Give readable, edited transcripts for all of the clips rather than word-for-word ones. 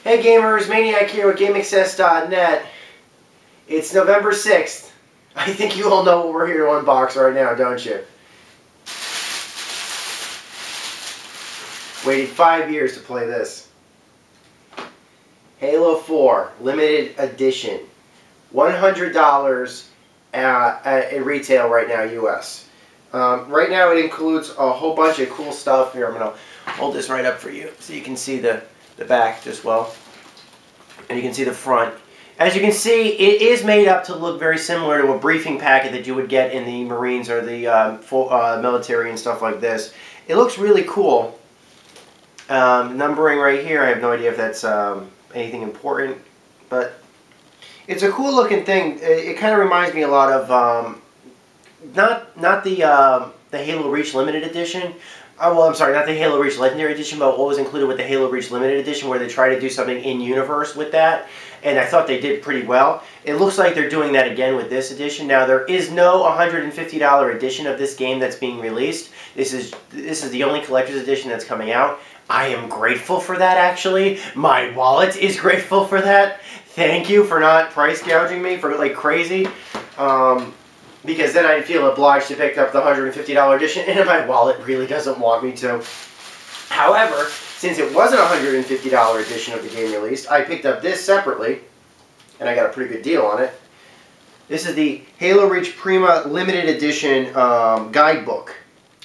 Hey gamers, Maniac here with GameAccess.net. It's November 6th. I think you all know what we're here to unbox right now, don't you? Waited 5 years to play this. Halo 4 Limited Edition. $100 at retail right now, US. Right now it includes a whole bunch of cool stuff. Here, I'm going to hold this right up for you so you can see the back just well. And you can see the front. As you can see, it is made up to look very similar to a briefing packet that you would get in the Marines or the military and stuff like this. It looks really cool. Numbering right here, I have no idea if that's anything important, but it's a cool looking thing. It kind of reminds me a lot of not the Halo Reach Limited Edition. Well, I'm sorry, not the Halo Reach Legendary Edition, but what was included with the Halo Reach Limited Edition, where they try to do something in-universe with that, and I thought they did pretty well. It looks like they're doing that again with this edition. Now, there is no $150 edition of this game that's being released. This is the only collector's edition that's coming out. I am grateful for that, actually. My wallet is grateful for that. Thank you for not price gouging me for like crazy. Because then I feel obliged to pick up the $150 edition, and my wallet really doesn't want me to. However, since it wasn't a $150 edition of the game released, I picked up this separately, and I got a pretty good deal on it. This is the Halo Reach Prima Limited Edition guidebook,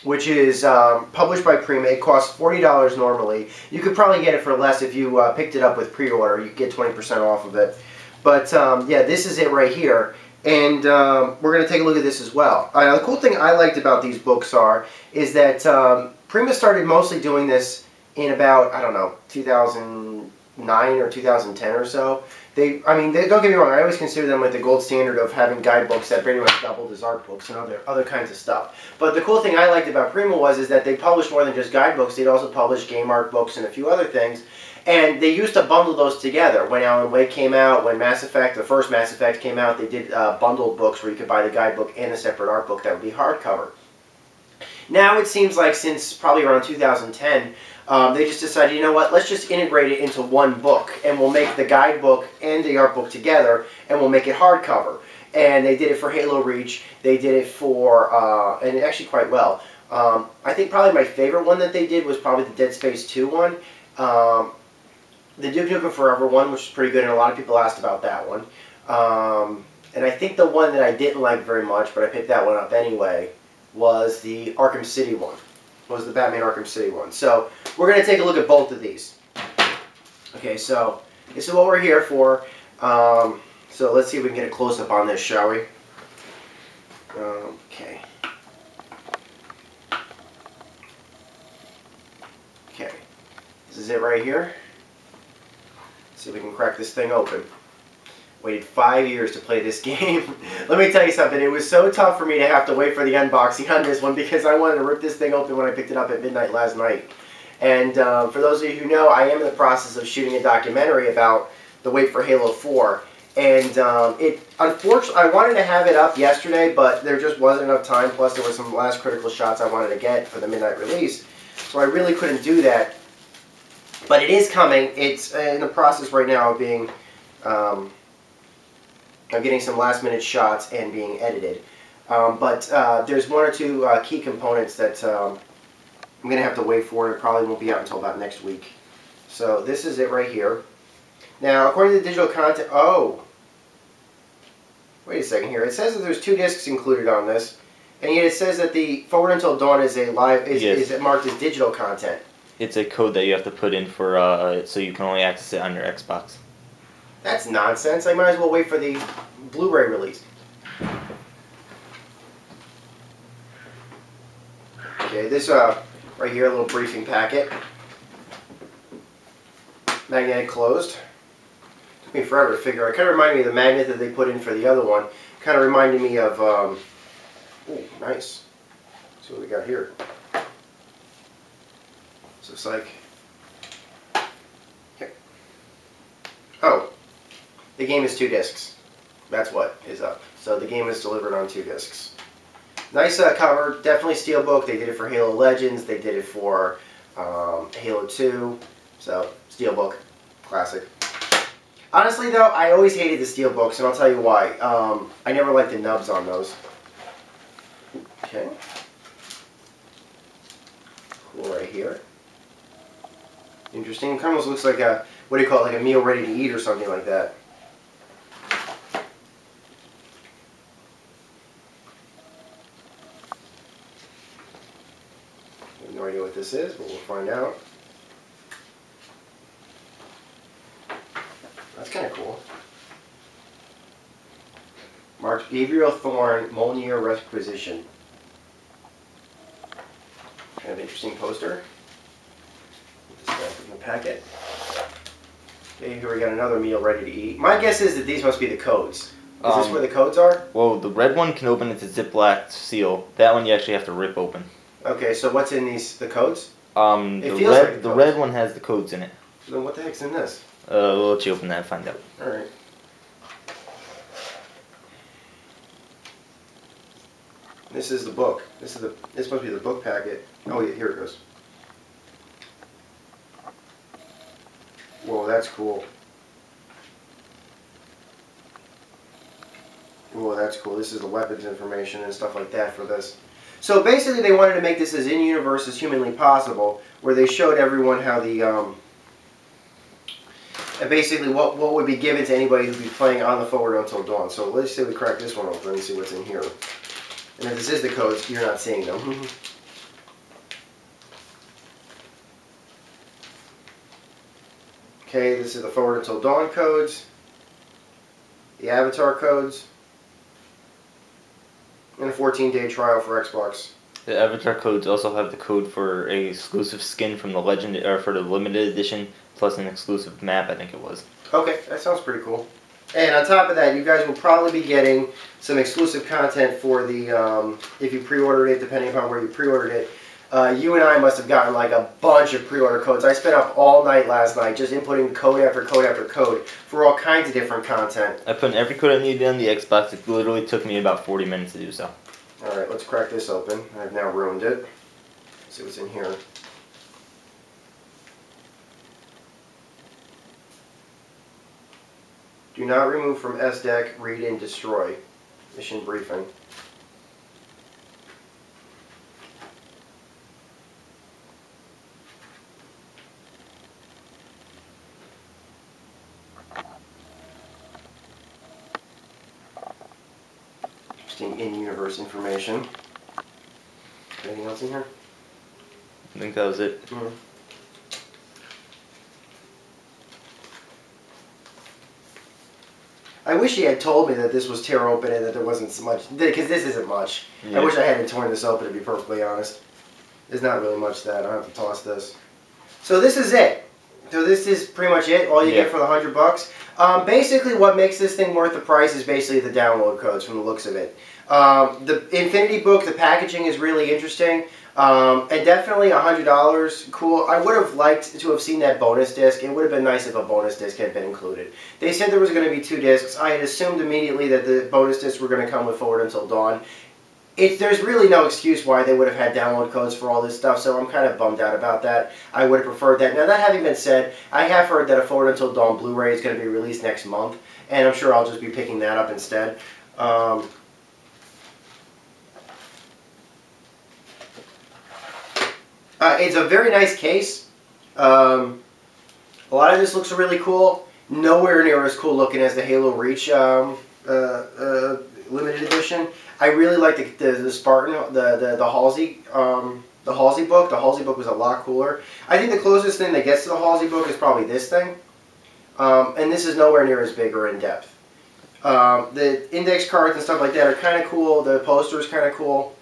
which is published by Prima. It costs $40 normally. You could probably get it for less if you picked it up with pre-order. You could get 20% off of it. But yeah, this is it right here. And we're going to take a look at this as well. The cool thing I liked about these books is that Prima started mostly doing this in about, I don't know, 2009 or 2010 or so. Don't get me wrong, I always consider them like the gold standard of having guidebooks that pretty much doubled as art books and other kinds of stuff. But the cool thing I liked about Prima is that they published more than just guidebooks. They'd also publish game art books and a few other things. And they used to bundle those together. When Alan Wake came out, when the first Mass Effect came out, they did bundled books where you could buy the guidebook and a separate art book that would be hardcover. Now it seems like since probably around 2010, they just decided, you know what, let's just integrate it into one book, and we'll make the guidebook and the art book together, and we'll make it hardcover. And they did it for Halo Reach. They did it for, and actually quite well. I think probably my favorite one that they did was probably the Dead Space 2 one. The Duke Nukem Forever one, which is pretty good, and a lot of people asked about that one. And I think the one that I didn't like very much, but I picked that one up anyway, was the Arkham City one. Was the Batman Arkham City one. So we're going to take a look at both of these. Okay, so this is what we're here for. So let's see if we can get a close-up on this, shall we? Okay. Okay. This is it right here. See if we can crack this thing open. Waited 5 years to play this game. Let me tell you something, it was so tough for me to have to wait for the unboxing on this one because I wanted to rip this thing open when I picked it up at midnight last night. And for those of you who know, I am in the process of shooting a documentary about the wait for Halo 4. And unfortunately, I wanted to have it up yesterday, but there just wasn't enough time, plus there were some last critical shots I wanted to get for the midnight release. So I really couldn't do that. But it is coming. It's in the process right now of being, of getting some last minute shots and being edited. But there's one or two key components that I'm going to have to wait for, and it probably won't be out until about next week. So this is it right here. Now, according to the digital content, wait a second here. It says that there's 2 discs included on this, and yet it says that the Forward Until Dawn is is marked as digital content. It's a code that you have to put in for so you can only access it on your Xbox. That's nonsense. I might as well wait for the Blu-ray release. Okay, this right here, a little briefing packet. Magnetic closed. Took me forever to figure out. It kind of reminded me of the magnet that they put in for the other one. Kind of reminded me of, oh, nice. Let's see what we got here. So it's like, here. Oh, the game is 2 discs. That's what is up. So the game is delivered on 2 discs. Nice cover, definitely steelbook. They did it for Halo Legends. They did it for Halo 2. So steelbook, Classic. Honestly, though, I always hated the steel books, and I'll tell you why. I never liked the nubs on those. Okay. Cool right here. Interesting. It almost looks like a, what do you call it, like a meal ready to eat or something like that. I have no idea what this is, but we'll find out. That's kind of cool. Marked Gabriel Thorne, Molnier Requisition. Kind of interesting poster. Put this back in the packet. Okay, here we got another meal ready to eat. My guess is that these must be the codes. Is this where the codes are? Well, the red one can open its Ziploc seal. That one you actually have to rip open. Okay, so what's in these? The codes? The red one has the codes in it. So then what the heck's in this? We'll let you open that and find out. All right. This is the book. This must be the book packet. Oh yeah, here it goes. Whoa, that's cool. Whoa, that's cool. This is the weapons information and stuff like that for this. So basically they wanted to make this as in-universe as humanly possible, where they showed everyone how the, basically what would be given to anybody who'd be playing on the Forward Until Dawn. So let's say we crack this one open and see what's in here. And if this is the codes, you're not seeing them. Okay, this is the Forward Until Dawn codes, the Avatar codes, and a 14-day trial for Xbox. The Avatar codes also have the code for a exclusive skin from the Legend, or for the limited edition, plus an exclusive map, I think it was. Okay, that sounds pretty cool. And on top of that, you guys will probably be getting some exclusive content for the, if you pre-ordered it, depending upon where you pre-ordered it. You and I must have gotten like a bunch of pre-order codes. I spent up all night last night just inputting code after code after code for all kinds of different content. I put in every code I needed on the Xbox. It literally took me about 40 minutes to do so. Alright, let's crack this open. I've now ruined it. Let's see what's in here. Do not remove from SDEC, read and destroy. Mission briefing. Interesting in-universe information. Anything else in here? I think that was it. Mm-hmm. I wish he had told me that this was tear open and that there wasn't so much, because this isn't much. Yeah. I wish I hadn't torn this open, to be perfectly honest. There's not really much that. I don't have to toss this. So this is it. So this is pretty much it, all you get for the $100. Basically what makes this thing worth the price is basically the download codes from the looks of it. The Infinity book, the packaging is really interesting. And definitely $100, cool. I would have liked to have seen that bonus disc. It would have been nice if a bonus disc had been included. They said there was going to be 2 discs. I had assumed immediately that the bonus discs were going to come with Forward Until Dawn. There's really no excuse why they would have had download codes for all this stuff, so I'm kind of bummed out about that. I would have preferred that. Now, that having been said, I have heard that a Forward Until Dawn Blu-ray is going to be released next month, and I'm sure I'll just be picking that up instead. It's a very nice case. A lot of this looks really cool. Nowhere near as cool looking as the Halo Reach limited edition. I really like the Spartan, the Halsey book. The Halsey book was a lot cooler. I think the closest thing that gets to the Halsey book is probably this thing. And this is nowhere near as big or in depth. The index cards and stuff like that are kind of cool. The poster is kind of cool.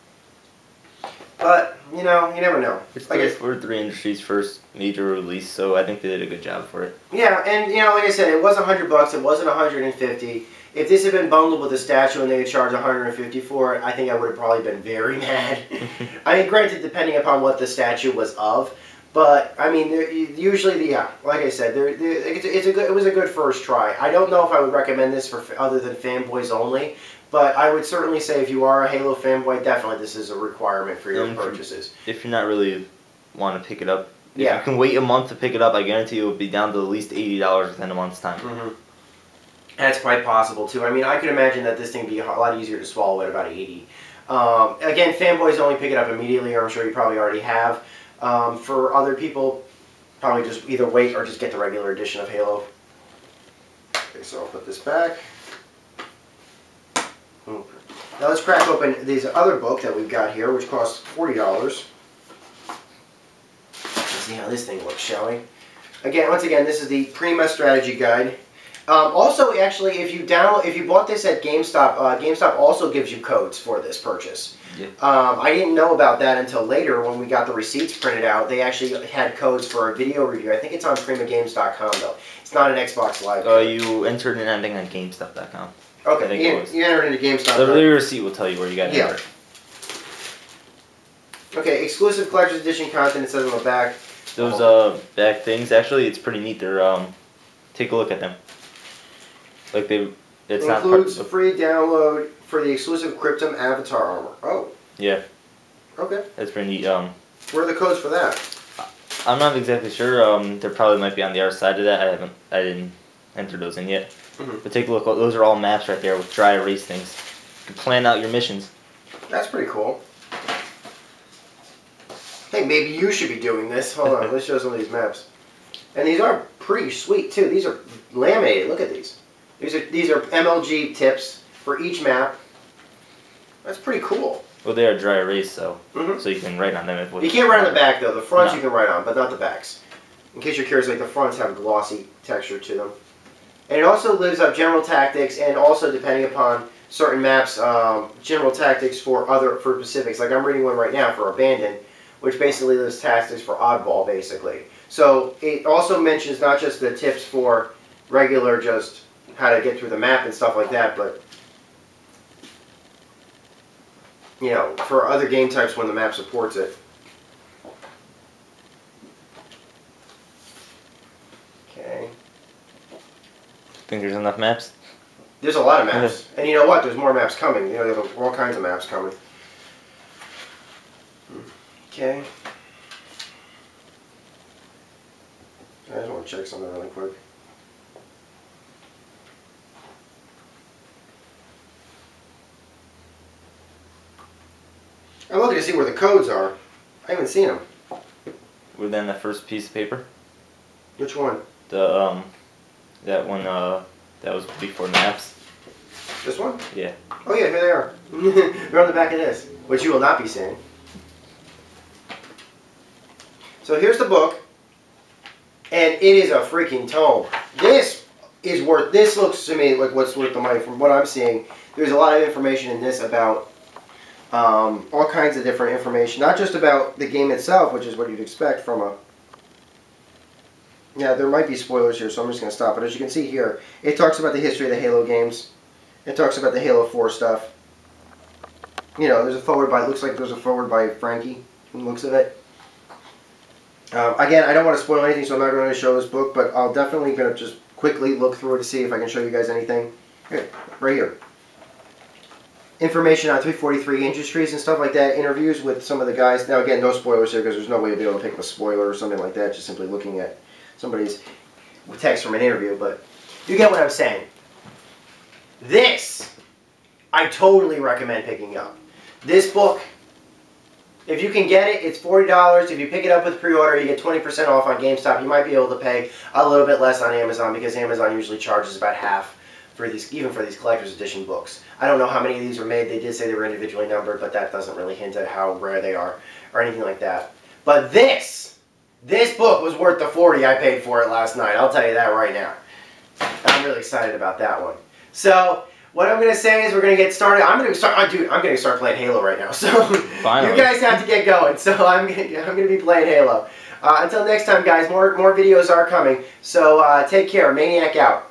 But, you know, you never know. It's like for 3 Industries' first major release, so I think they did a good job for it. Yeah, and, you know, like I said, it was $100. It wasn't $150. If this had been bundled with a statue and they had charged $150 for it, I think I would have probably been very mad. I mean, granted, depending upon what the statue was of, but I mean, usually, yeah, like I said, it was a good first try. I don't know if I would recommend this for other than fanboys only, but I would certainly say if you are a Halo fanboy, definitely this is a requirement for your purchases. If you're not really want to pick it up If you can wait a month to pick it up, I guarantee you it will be down to at least $80 within a month's time. That's quite possible too. I mean, I could imagine that this thing would be a lot easier to swallow at about 80. Again, fanboys only pick it up immediately, or I'm sure you probably already have. For other people, probably just either wait or just get the regular edition of Halo. Okay, so I'll put this back. Now let's crack open this other book that we've got here, which costs $40. Let's see how this thing looks, shall we? Once again, this is the Prima Strategy Guide. Also, actually, if you bought this at GameStop, GameStop also gives you codes for this purchase. Yeah. I didn't know about that until later when we got the receipts printed out. They actually had codes for a video review. I think it's on PrimaGames.com though. It's not an Xbox Live code. You entered in anything on GameStop.com. Okay, you entered into GameStop. The receipt will tell you where you got it. Yeah. Okay, exclusive collector's edition content. It says on the back. Those back things, actually, it's pretty neat. They're take a look at them. Like it's not includes free download for the exclusive Cryptum Avatar armor. Oh. Yeah. Okay. That's pretty neat. Where are the codes for that? I'm not exactly sure. There probably might be on the other side of that. I didn't enter those in yet. But take a look. Those are all maps right there with dry erase things. You can plan out your missions. That's pretty cool. Hey, maybe you should be doing this. Hold on, let's show some of these maps. And these are pretty sweet too. These are laminated. Look at these. These are MLG tips for each map. That's pretty cool. Well, they are dry erase, so you can write on them. You can't write on the back though. The fronts you can write on, but not the backs. In case you're curious, like the fronts have glossy texture to them. And it also lives up general tactics, and also depending upon certain maps, general tactics for specifics. Like I'm reading one right now for Abandon, which basically lists tactics for oddball, basically. So it also mentions not just the tips for regular, just how to get through the map and stuff like that, but you know, for other game types when the map supports it. Okay. Think there's enough maps? There's a lot of maps. And you know what? There's more maps coming. You know, there's all kinds of maps coming. Okay. I just want to check something really quick. I'm looking to see where the codes are. I haven't seen them. Within the first piece of paper? Which one? The that one that was before maps. This one? Yeah. Oh yeah, here they are. They're on the back of this, which you will not be seeing. So here's the book, and it is a freaking tome. This looks to me like what's worth the money from what I'm seeing. There's a lot of information in this about all kinds of different information, not just about the game itself, which is what you'd expect from a... Yeah, there might be spoilers here, so I'm just going to stop. But as you can see here, it talks about the history of the Halo games. It talks about the Halo 4 stuff. You know, there's a forward by, looks like there's a forward by Frankie, from the looks of it. Again, I don't want to spoil anything, so I'm not going to show this book, but I'll definitely going to just quickly look through it to see if I can show you guys anything. Here, right here. Information on 343 Industries and stuff like that. Interviews with some of the guys. Now, again, no spoilers here because there's no way to be able to pick up a spoiler or something like that, just simply looking at somebody's text from an interview, but you get what I'm saying. This, I totally recommend picking up. This book, if you can get it, it's $40. If you pick it up with pre-order, you get 20% off on GameStop. You might be able to pay a little bit less on Amazon because Amazon usually charges about half for these, even for these collector's edition books. I don't know how many of these were made. They did say they were individually numbered, but that doesn't really hint at how rare they are or anything like that. But this book was worth the $40 I paid for it last night. I'll tell you that right now. I'm really excited about that one. So what I'm going to say is we're going to get started. I'm going to start playing Halo right now. So finally, you guys have to get going. So I'm going to be playing Halo. Until next time, guys, more videos are coming. So take care. Maniac out.